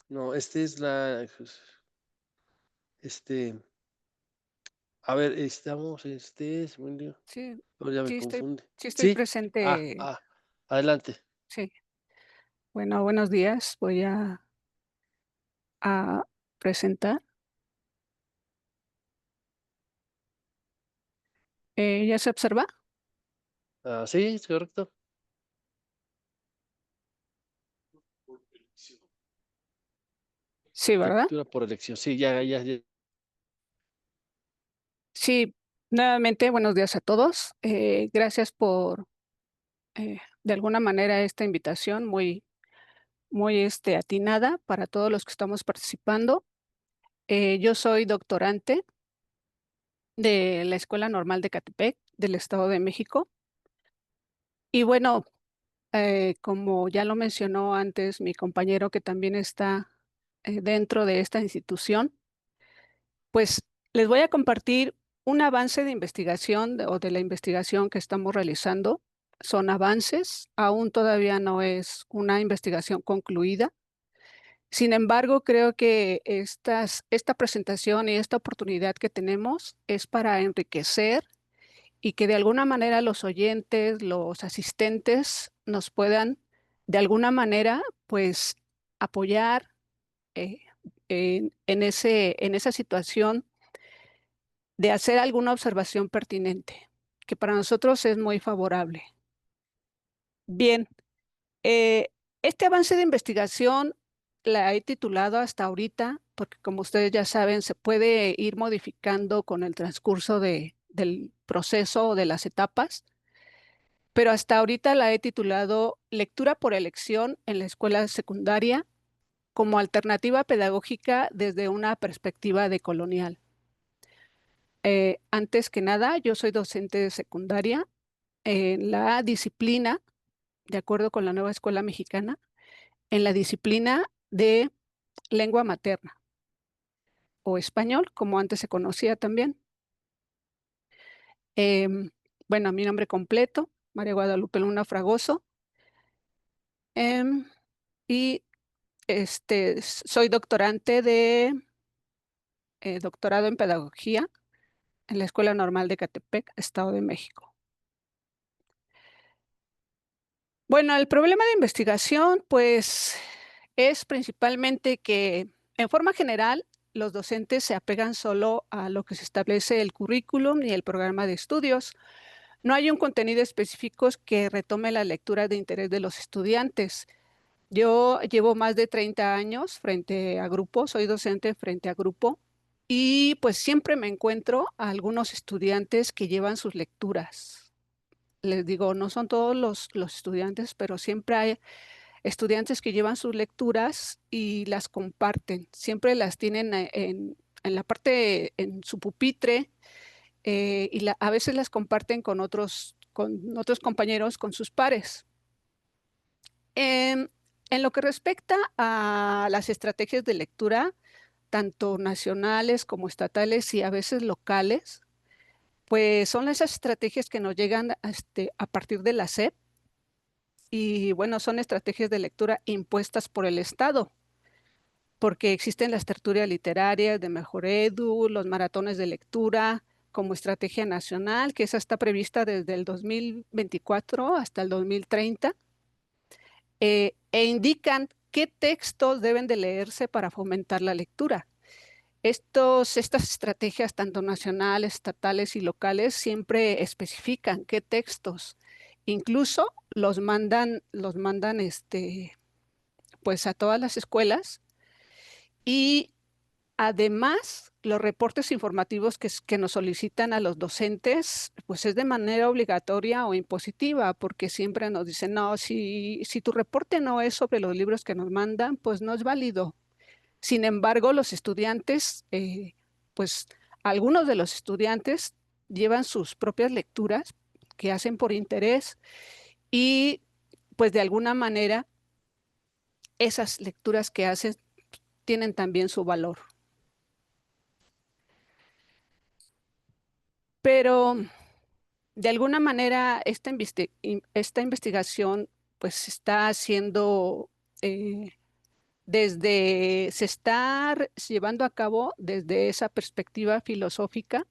no, este es la, este, a ver, estamos, según yo, Sí, pero ya me sí estoy confunde. sí estoy ¿Sí? presente, Adelante. sí. Bueno, buenos días. Voy a presentar. ¿Ya se observa? Sí, es correcto. Sí, ¿verdad? Lectura por elección. Sí, ya. Sí, nuevamente buenos días a todos. Gracias por, de alguna manera, esta invitación muy, atinada para todos los que estamos participando. Yo soy doctorante de la Escuela Normal de Catepec, del Estado de México. Y bueno, como ya lo mencionó antes mi compañero que también está dentro de esta institución, pues les voy a compartir un avance de investigación o de la investigación que estamos realizando. Son avances, aún todavía no es una investigación concluida. Sin embargo, creo que esta presentación y esta oportunidad que tenemos es para enriquecer y que de alguna manera los oyentes, los asistentes nos puedan de alguna manera, pues, apoyar eh, en esa situación de hacer alguna observación pertinente, que para nosotros es muy favorable. Bien, eh, este avance de investigación la he titulado hasta ahorita, porque como ustedes ya saben, se puede ir modificando con el transcurso del proceso o de las etapas. Pero hasta ahorita la he titulado Lectura por elección en la escuela secundaria como alternativa pedagógica desde una perspectiva decolonial. Antes que nada, yo soy docente de secundaria en la disciplina, de acuerdo con la nueva escuela mexicana, en la disciplina de lengua materna o español, como antes se conocía también. Em, bueno, mi nombre completo, María Guadalupe Luna Fragoso, em, y soy doctorante de doctorado en pedagogía en la Escuela Normal de Catepec, Estado de México. Bueno, el problema de investigación, pues, es principalmente que, en forma general, los docentes se apegan solo a lo que se establece el currículum y el programa de estudios. No hay un contenido específico que retome la lectura de interés de los estudiantes. Yo llevo más de 30 años frente a grupo, soy docente frente a grupo y pues siempre me encuentro a algunos estudiantes que llevan sus lecturas. Les digo, no son todos los estudiantes, pero siempre hay estudiantes que llevan sus lecturas y las comparten. Siempre las tienen en la parte, en su pupitre, y a veces las comparten con otros compañeros, con sus pares. En lo que respecta a las estrategias de lectura, tanto nacionales como estatales y a veces locales, pues son esas estrategias que nos llegan a partir de la SEP y bueno, son estrategias de lectura impuestas por el Estado, porque existen las tertulias literarias de Mejor Edu, los maratones de lectura como estrategia nacional, que esa está prevista desde el 2024 hasta el 2030, e indican qué textos deben de leerse para fomentar la lectura. Estas estrategias, tanto nacionales, estatales y locales, siempre especifican qué textos. Incluso los mandan pues a todas las escuelas y además los reportes informativos que nos solicitan a los docentes, pues es de manera obligatoria o impositiva, porque siempre nos dicen, no, si tu reporte no es sobre los libros que nos mandan, pues no es válido. Sin embargo, los estudiantes, pues algunos de los estudiantes llevan sus propias lecturas que hacen por interés y pues de alguna manera esas lecturas que hacen tienen también su valor. Pero de alguna manera esta investigación pues se está haciendo, se está llevando a cabo desde esa perspectiva filosófica,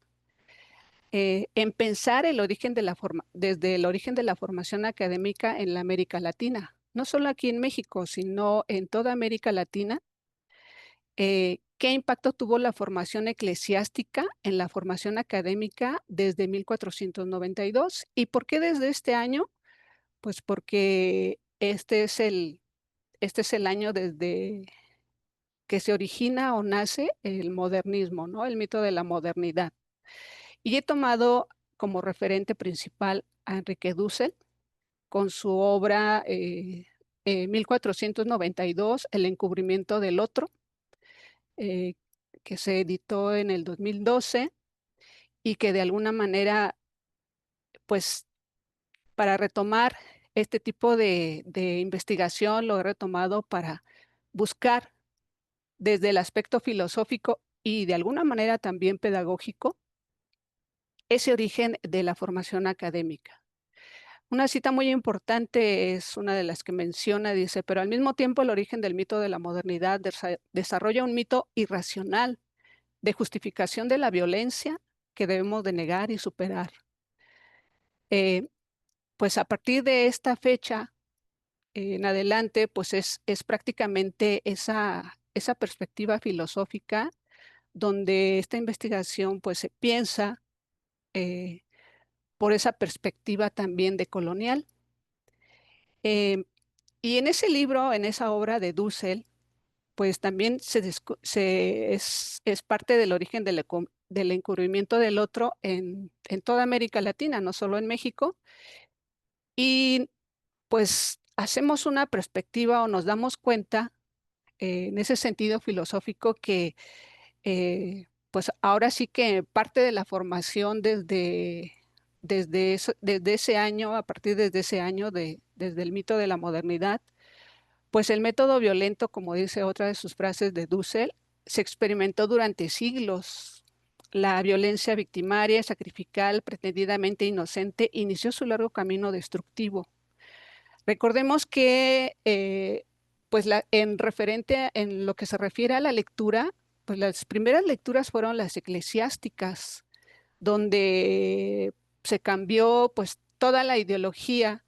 en pensar el origen de desde el origen de la formación académica en la América Latina, no solo aquí en México, sino en toda América Latina. ¿Qué impacto tuvo la formación eclesiástica en la formación académica desde 1492? ¿Y por qué desde este año? Pues porque este es el año desde que se origina o nace el modernismo, ¿no? El mito de la modernidad. Y he tomado como referente principal a Enrique Dussel con su obra 1492, El encubrimiento del otro, eh, que se editó en el 2012 y que de alguna manera, pues para retomar este tipo de investigación, lo he retomado para buscar desde el aspecto filosófico y de alguna manera también pedagógico ese origen de la formación académica. Una cita muy importante es una de las que menciona, dice, pero al mismo tiempo el origen del mito de la modernidad desarrolla un mito irracional de justificación de la violencia que debemos de negar y superar. Eh, pues a partir de esta fecha en adelante, pues es prácticamente esa perspectiva filosófica donde esta investigación pues se piensa eh, por esa perspectiva también de colonial. Eh, y en ese libro, en esa obra de Dussel, pues también es parte del origen del encubrimiento del otro en toda América Latina, no solo en México. Y pues hacemos una perspectiva o nos damos cuenta en ese sentido filosófico que pues ahora sí que parte de la formación desde ese año, a partir desde ese año, desde el mito de la modernidad, pues el método violento, como dice otra de sus frases de Dussel, se experimentó durante siglos. La violencia victimaria, sacrificial, pretendidamente inocente, inició su largo camino destructivo. Recordemos que, pues en lo que se refiere a la lectura, pues las primeras lecturas fueron las eclesiásticas, donde se cambió pues toda la ideología.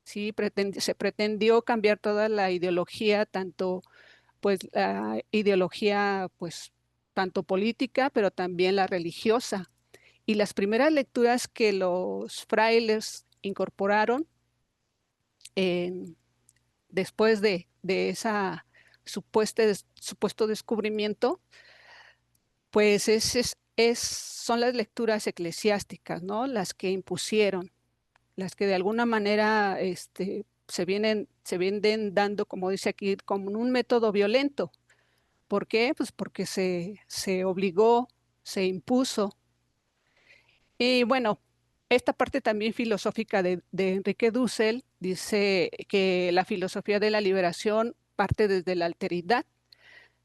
Sí, se pretendió cambiar toda la ideología, tanto pues la ideología pues tanto política, pero también la religiosa. Y las primeras lecturas que los frailes incorporaron en- después de esa supuesto descubrimiento, pues son las lecturas eclesiásticas, ¿no? Las que impusieron, las que de alguna manera se vienen dando, como dice aquí, como un método violento. ¿Por qué? Pues porque se obligó, se impuso. Y bueno, esta parte también filosófica de Enrique Dussel dice que la filosofía de la liberación parte desde la alteridad.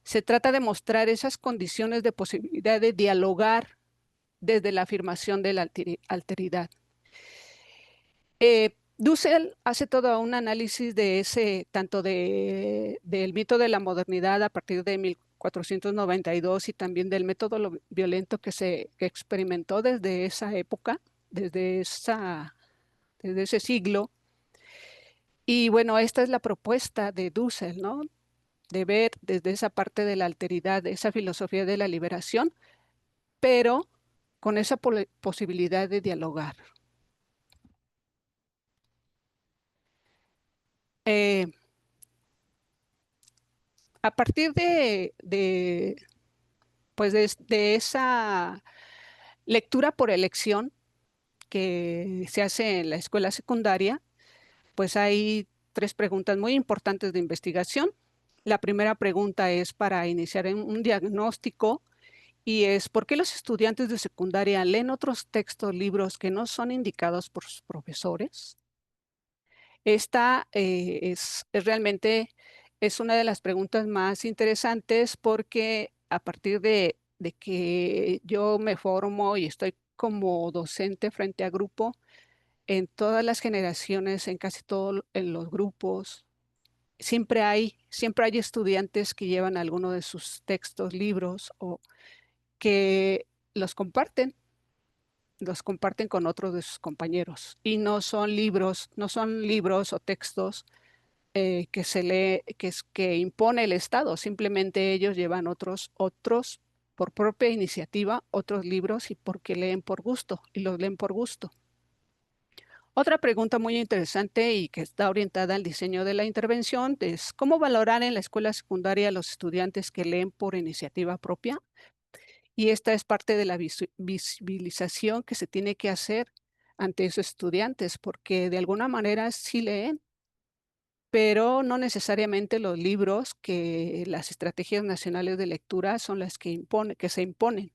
Se trata de mostrar esas condiciones de posibilidad de dialogar desde la afirmación de la alteridad. Dussel hace todo un análisis de tanto del mito de la modernidad a partir de 1492 y también del método violento que experimentó desde esa época, desde, desde ese siglo. Y bueno, esta es la propuesta de Dussel, ¿no? De ver desde esa parte de la alteridad, de esa filosofía de la liberación, pero con esa posibilidad de dialogar. Eh, a partir pues de esa lectura por elección que se hace en la escuela secundaria, pues hay tres preguntas muy importantes de investigación. La primera pregunta es para iniciar un diagnóstico y es ¿por qué los estudiantes de secundaria leen otros textos, libros que no son indicados por sus profesores? Esta es realmente es una de las preguntas más interesantes porque a partir de que yo me formo y estoy como docente frente a grupo, en todas las generaciones, en casi todos en los grupos, siempre hay estudiantes que llevan alguno de sus textos, libros o que los comparten, los comparten con otros de sus compañeros. Y no son libros o textos que se lee, que impone el Estado. Simplemente ellos llevan otros por propia iniciativa, otros libros y porque leen por gusto y los leen por gusto. Otra pregunta muy interesante y que está orientada al diseño de la intervención es cómo valorar en la escuela secundaria a los estudiantes que leen por iniciativa propia. Y esta es parte de la visibilización que se tiene que hacer ante esos estudiantes, porque de alguna manera sí leen, pero no necesariamente los libros que las estrategias nacionales de lectura son las que se imponen.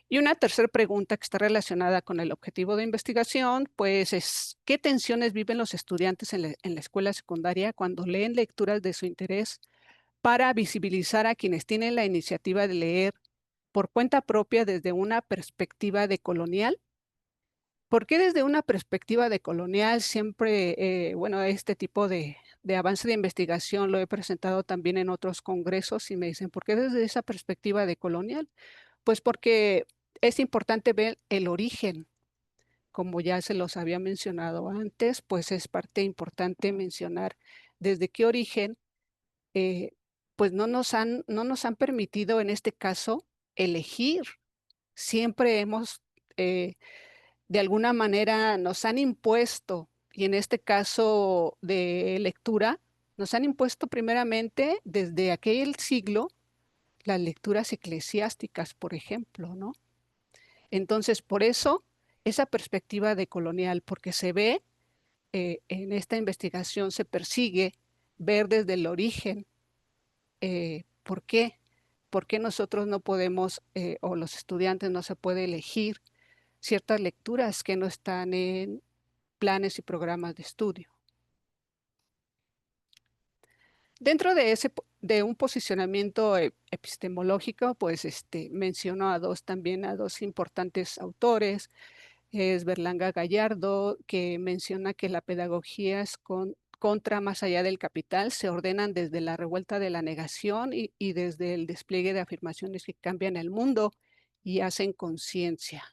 Y una tercera pregunta que está relacionada con el objetivo de investigación, pues es, ¿qué tensiones viven los estudiantes en la escuela secundaria cuando leen lecturas de su interés para visibilizar a quienes tienen la iniciativa de leer por cuenta propia desde una perspectiva decolonial? ¿Por qué desde una perspectiva decolonial siempre, bueno, este tipo de avance de investigación lo he presentado también en otros congresos y me dicen, ¿por qué desde esa perspectiva decolonial? Pues porque es importante ver el origen, como ya se los había mencionado antes, pues es parte importante mencionar desde qué origen, eh, pues no nos han permitido en este caso elegir. Siempre hemos, de alguna manera, nos han impuesto, y en este caso de lectura, nos han impuesto primeramente desde aquel siglo las lecturas eclesiásticas, por ejemplo, ¿no? Entonces, por eso, esa perspectiva de colonial, porque se ve, en esta investigación se persigue ver desde el origen, ¿por qué? ¿Por qué nosotros no podemos, o los estudiantes no se puede elegir ciertas lecturas que no están en planes y programas de estudio? Dentro de de un posicionamiento epistemológico, pues menciono también a dos importantes autores. Es Berlanga Gallardo, que menciona que la pedagogía es contra más allá del capital, se ordenan desde la revuelta de la negación y desde el despliegue de afirmaciones que cambian el mundo y hacen conciencia.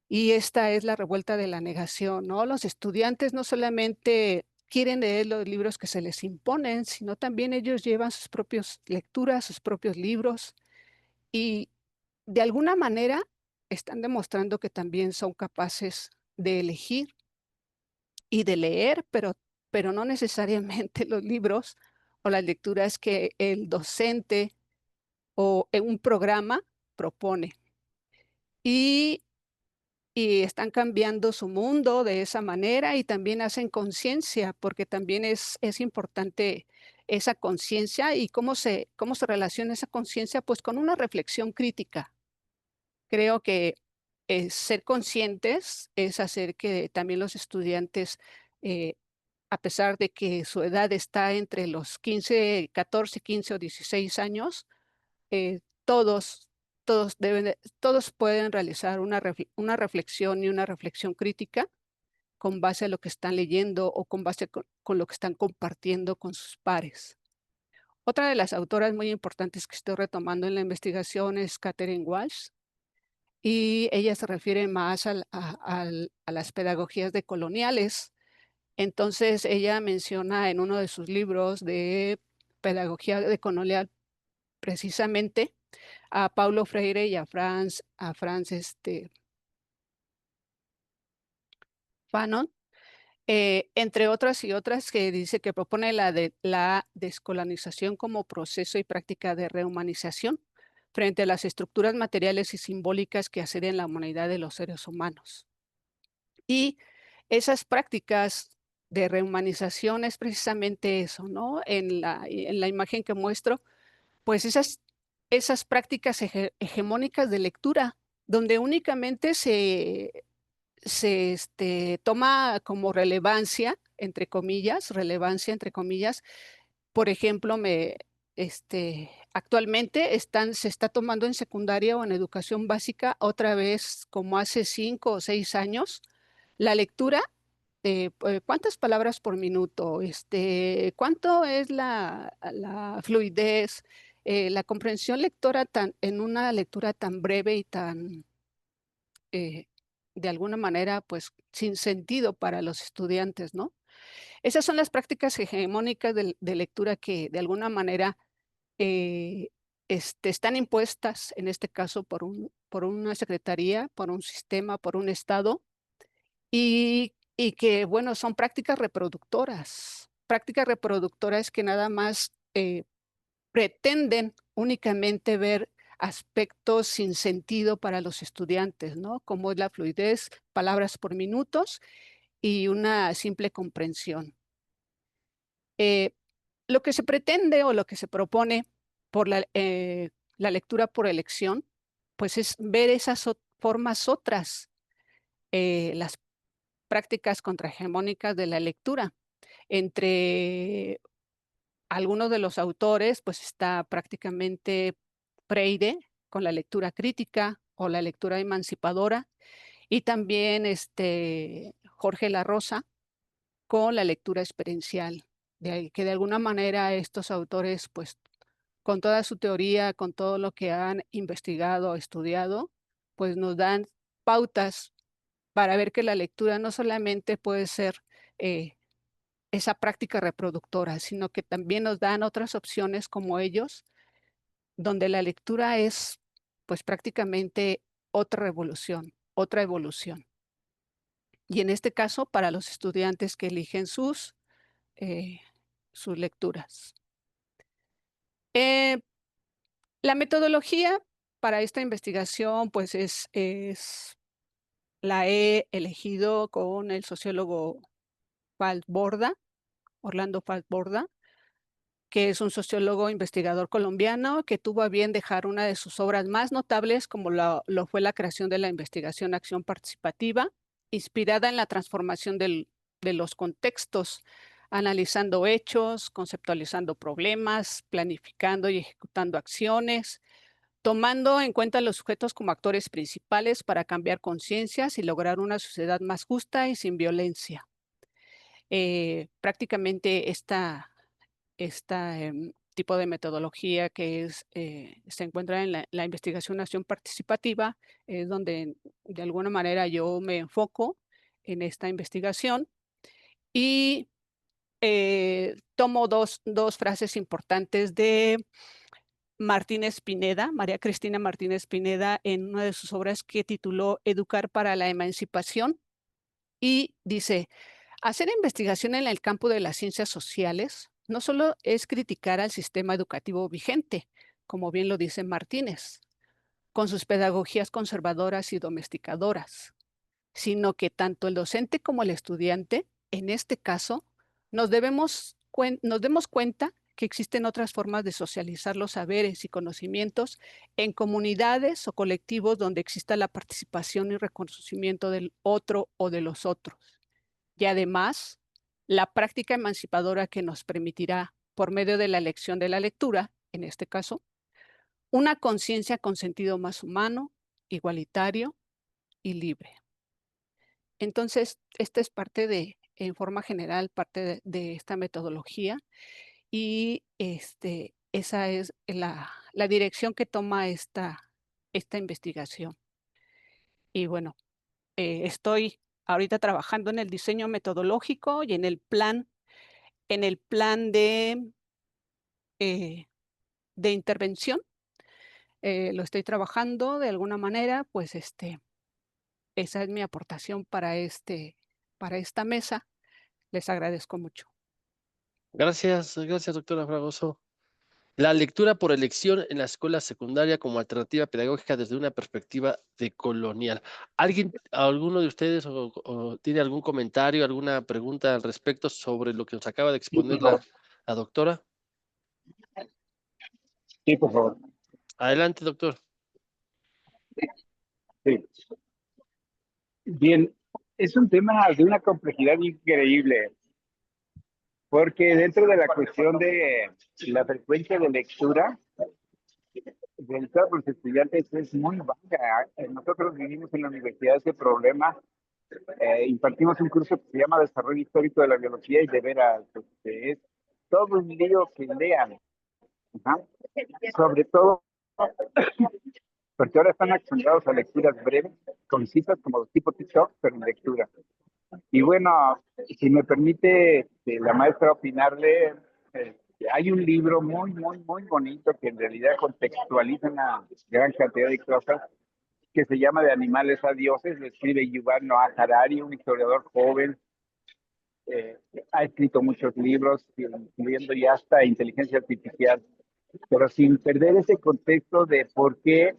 Y esta es la revuelta de la negación, ¿no? Los estudiantes no solamente quieren leer los libros que se les imponen, sino también ellos llevan sus propias lecturas, sus propios libros y de alguna manera están demostrando que también son capaces de elegir y de leer, pero no necesariamente los libros o las lecturas que el docente o en un programa propone. Y y están cambiando su mundo de esa manera y también hacen conciencia, porque también es importante esa conciencia y cómo se relaciona esa conciencia, pues con una reflexión crítica. Creo que ser conscientes es hacer que también los estudiantes, eh, a pesar de que su edad está entre los 15, 14, 15 o 16 años, todos, todos pueden realizar una reflexión y una reflexión crítica con base a lo que están leyendo o con base con lo que están compartiendo con sus pares. Otra de las autoras muy importantes que estoy retomando en la investigación es Catherine Walsh, y ella se refiere más a las pedagogías decoloniales. Entonces, ella menciona en uno de sus libros de pedagogía decolonial precisamente a Paulo Freire y a Franz Fanon, entre otras y otras, que dice que propone la descolonización como proceso y práctica de rehumanización frente a las estructuras materiales y simbólicas que asedian la humanidad de los seres humanos. Y esas prácticas de rehumanización es precisamente eso, ¿no? En la imagen que muestro, pues esas prácticas hegemónicas de lectura, donde únicamente se toma como relevancia entre comillas. Por ejemplo, actualmente se está tomando en secundaria o en educación básica otra vez, como hace 5 o 6 años, La lectura, ¿cuántas palabras por minuto? ¿Cuánto es la fluidez, la comprensión lectora en una lectura tan breve y tan, eh, de alguna manera, pues, sin sentido para los estudiantes, ¿no? Esas son las prácticas hegemónicas de lectura que, de alguna manera, eh, están impuestas, en este caso, por una secretaría, por un sistema, por un estado, y que, bueno, son prácticas reproductoras que nada más, pretenden únicamente ver aspectos sin sentido para los estudiantes, ¿no? Como es la fluidez, palabras por minutos y una simple comprensión. Eh, lo que se pretende o lo que se propone por la lectura por elección, pues es ver esas formas otras, las prácticas contrahegemónicas de la lectura. Entre algunos de los autores, pues está prácticamente Freire con la lectura crítica o la lectura emancipadora, y también Jorge La Rosa con la lectura experiencial, de ahí que de alguna manera estos autores, pues, con toda su teoría, con todo lo que han investigado, estudiado, pues, nos dan pautas para ver que la lectura no solamente puede ser, eh, esa práctica reproductora, sino que también nos dan otras opciones como ellos, donde la lectura es, pues, prácticamente otra revolución, otra evolución. Y en este caso, para los estudiantes que eligen eh, sus lecturas. Eh, la metodología para esta investigación, pues la he elegido con el sociólogo Falsborda, Orlando Falsborda, que es un sociólogo investigador colombiano que tuvo a bien dejar una de sus obras más notables, como lo fue la creación de la investigación acción participativa, inspirada en la transformación de los contextos, analizando hechos, conceptualizando problemas, planificando y ejecutando acciones, tomando en cuenta a los sujetos como actores principales para cambiar conciencias y lograr una sociedad más justa y sin violencia. Prácticamente tipo de metodología que se encuentra en la investigación acción participativa, es donde de alguna manera yo me enfoco en esta investigación y tomo dos frases importantes de Martínez Pineda, María Cristina Martínez Pineda, en una de sus obras que tituló Educar para la Emancipación, y dice: hacer investigación en el campo de las ciencias sociales no solo es criticar al sistema educativo vigente, como bien lo dice Martínez, con sus pedagogías conservadoras y domesticadoras, sino que tanto el docente como el estudiante, en este caso, nos demos cuenta que existen otras formas de socializar los saberes y conocimientos en comunidades o colectivos donde exista la participación y reconocimiento del otro o de los otros. Y además, la práctica emancipadora que nos permitirá, por medio de la elección de la lectura, en este caso, una conciencia con sentido más humano, igualitario y libre. Entonces, esta es parte en forma general, parte de esta metodología, y esa es la dirección que toma esta investigación. Y bueno, estoy ahorita trabajando en el diseño metodológico y en el plan eh, de intervención. Lo estoy trabajando de alguna manera, pues, esa es mi aportación para esta mesa. Les agradezco mucho. Gracias, gracias, doctora Fragoso. La lectura por elección en la escuela secundaria como alternativa pedagógica desde una perspectiva decolonial. Alguno de ustedes o tiene algún comentario, alguna pregunta al respecto sobre lo que nos acaba de Sí, exponer por favor. la doctora? Sí, por favor. Adelante, doctor. Sí. Bien, es un tema de una complejidad increíble, porque dentro de la cuestión de la frecuencia de lectura de todos los estudiantes es muy baja. Nosotros vivimos en la universidad ese problema impartimos un curso que se llama Desarrollo Histórico de la Biología y de veras, es todo un lío que lean. Ajá. Sobre todo porque ahora están acostumbrados a lecturas breves, concisas, como tipo TikTok, pero en lectura. Y bueno, si me permite la maestra opinarle, hay un libro muy bonito que en realidad contextualiza una gran cantidad de cosas, que se llama De animales a dioses, lo escribe Yuval Noah Harari, un historiador joven, ha escrito muchos libros, incluyendo ya hasta inteligencia artificial, pero sin perder ese contexto de por qué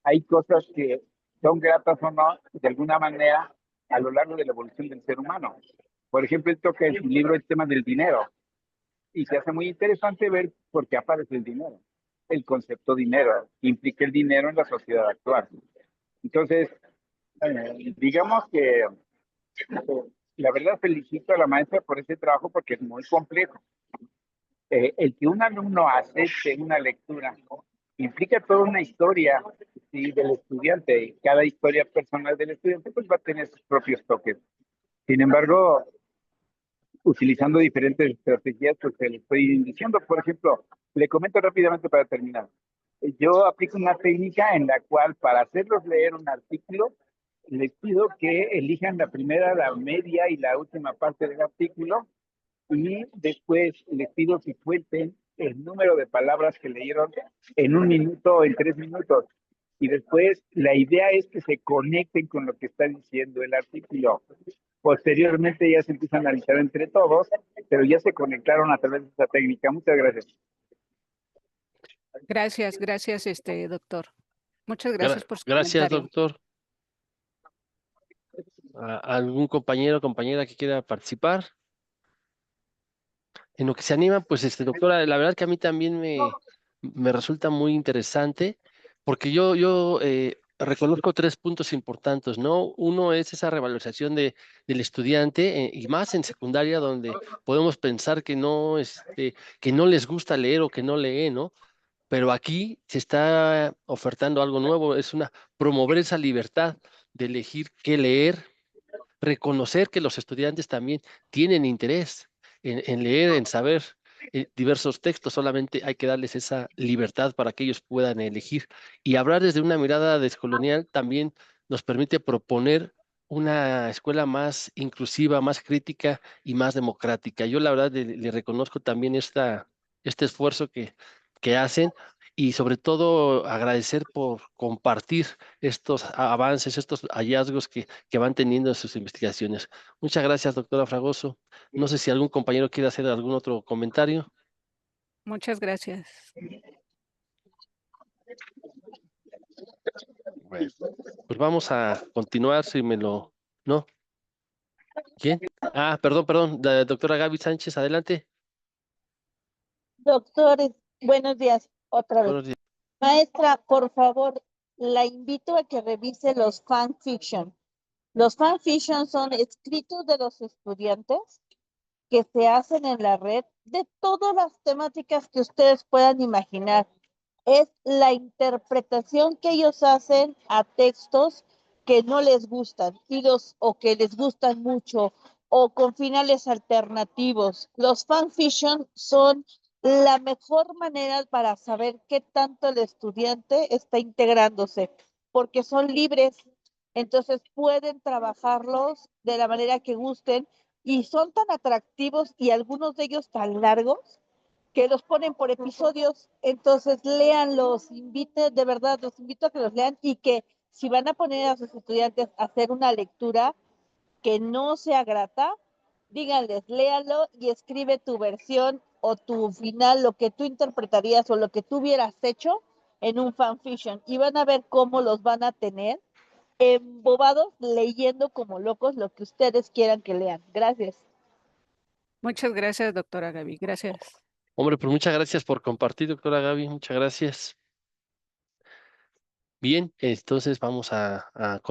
hay cosas que son gratas o no, de alguna manera, a lo largo de la evolución del ser humano. Por ejemplo, él toca en su libro el tema del dinero, y se hace muy interesante ver por qué aparece el dinero. El concepto dinero implica el dinero en la sociedad actual. Entonces, digamos que la verdad felicito a la maestra por ese trabajo porque es muy complejo. El que un alumno acepte una lectura implica toda una historia, ¿sí?, del estudiante. Cada historia personal del estudiante pues va a tener sus propios toques. Sin embargo, utilizando diferentes estrategias, pues se le estoy diciendo, por ejemplo, le comento rápidamente para terminar. Yo aplico una técnica en la cual para hacerlos leer un artículo, les pido que elijan la primera, la media y la última parte del artículo, y después les pido que cuenten el número de palabras que leyeron en 1 minuto o en 3 minutos. Y después la idea es que se conecten con lo que está diciendo el artículo. Posteriormente ya se empieza a analizar entre todos, pero ya se conectaron a través de esta técnica. Muchas gracias. Gracias, doctor. Muchas gracias por su Gracias, comentario. doctor. ¿Algún compañero o compañera que quiera participar? En lo que se anima, pues, doctora, la verdad que a mí también me resulta muy interesante, porque yo reconozco 3 puntos importantes, ¿no? Uno es esa revalorización del estudiante, y más en secundaria, donde podemos pensar que no les gusta leer o que no lee, ¿no? Pero aquí se está ofertando algo nuevo, es promover esa libertad de elegir qué leer, reconocer que los estudiantes también tienen interés en leer, en saber diversos textos, solamente hay que darles esa libertad para que ellos puedan elegir. Y hablar desde una mirada descolonial también nos permite proponer una escuela más inclusiva, más crítica y más democrática. Yo la verdad le reconozco también este esfuerzo que hacen, y sobre todo agradecer por compartir estos avances, estos hallazgos que van teniendo en sus investigaciones. Muchas gracias, doctora Fragoso. No sé si algún compañero quiere hacer algún otro comentario. Muchas gracias. Bueno, pues vamos a continuar, si me lo... ¿No? ¿Quién? Perdón, la doctora Gaby Sánchez, adelante. Doctores, buenos días, otra vez. Buenos días. Maestra, por favor, la invito a que revise los fanfiction. Los fanfiction son escritos de los estudiantes que se hacen en la red de todas las temáticas que ustedes puedan imaginar. Es la interpretación que ellos hacen a textos que no les gustan o que les gustan mucho, o con finales alternativos. Los fanfiction son la mejor manera para saber qué tanto el estudiante está integrándose, porque son libres, entonces pueden trabajarlos de la manera que gusten, y son tan atractivos y algunos de ellos tan largos que los ponen por episodios. Entonces léanlos, de verdad, los invito a que los lean, y que si van a poner a sus estudiantes a hacer una lectura que no sea grata, díganles, léalo y escribe tu versión o tu final, lo que tú interpretarías o lo que tú hubieras hecho en un fanfiction, y van a ver cómo los van a tener embobados leyendo como locos lo que ustedes quieran que lean. Gracias. Muchas gracias, doctora Gaby. Gracias. Hombre, pues muchas gracias por compartir, doctora Gaby. Muchas gracias. Bien, entonces vamos a continuar.